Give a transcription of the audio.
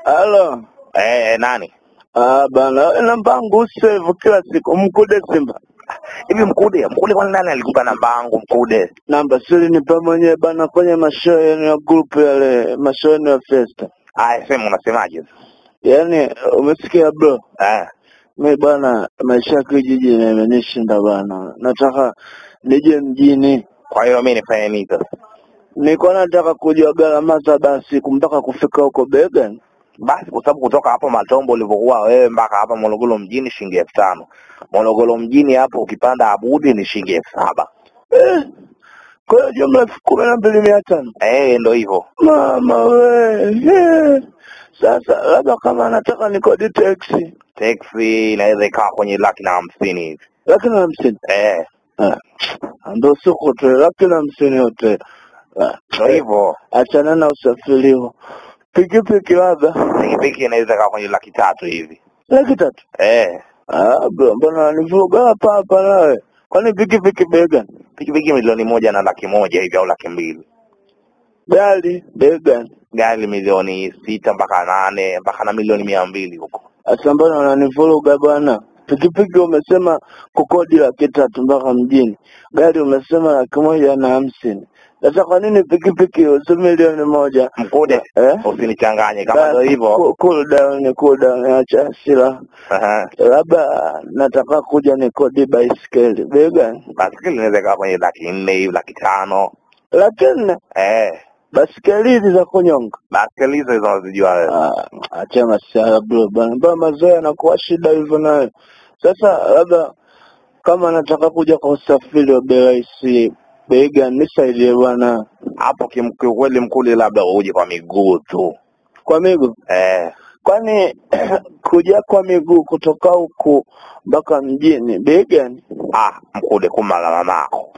Halo. Nani? Bana, namba yangu save kila siku. Mkude Simba. Hivi Mkude kwa nani alikupa namba yangu Mkude? Namba siri nipa mwenyewe bana kwenye mashow yenu ya group yale, mashow yenu ya Festa. Sema unasemaje? Yaani umesikia bro? Mimi bana maisha ya kijiji yamenishinda bana. Nataka nije mjini. Kwa hiyo mimi nifanye nini sasa? Niko nataka kujua gharama za basi mpaka kufika huko Began. Basi kwa sababu kutoka hapo Matombo ulivyokuwa wewe mpaka hapa Morogoro mjini shilingi 5,000. Morogoro mjini hapo ukipanda Abudi ni shilingi 7,000. Kwa hiyo jumla 12,500. Ndio hivyo. Mama we. Sasa labda kama anataka nikodi taxi. Taxi inaweza ikawa kwenye 150 hivi. 150? Ndio soko tu 150 yote. Ndio hivyo. Achana na usafiri huo. Pikipiki labda. Pikipiki inaweza ikawa kwenye 300,000 hivi. 300,000? Bro, mbona nivuga hapa nawe? Kwani pikipiki Began? Pikipiki 1,100,000 na 100,000 hivi au 200,000. Gari Began. Gari 6,000,000 mpaka 8,000,000 mpaka na 1,200,000 huko. Asa mbona unanivuruga bwana? Pikipiki umesema kukodi 300,000 mpaka mjini. Gari umesema 150,000. Sasa kwa nini pikipiki useme 1,000,000? Mkude, usinichanganye kama ndio hivyo. Cool down, acha hasira. Labda nataka kuja nikodi baiskeli. Began. Baiskeli inaweza kaa kwenye 400,000 hivi 500,000. 400,000? Baiskeli hizi za kunyonga. Baiskeli hizo unazijua wewe. Acha masiara bro bana. Mbona mazoea yanakuwa shida hivyo nayo. Sasa labda kama nataka kuja kwa usafiri wa BRC Began nisaidie bwana. Hapo kiukweli Mkude labda uje kwa miguu tu. Kwa miguu? Kwani kuja kwa miguu kutoka huku mpaka mjini Began? Mkude kumala mamako.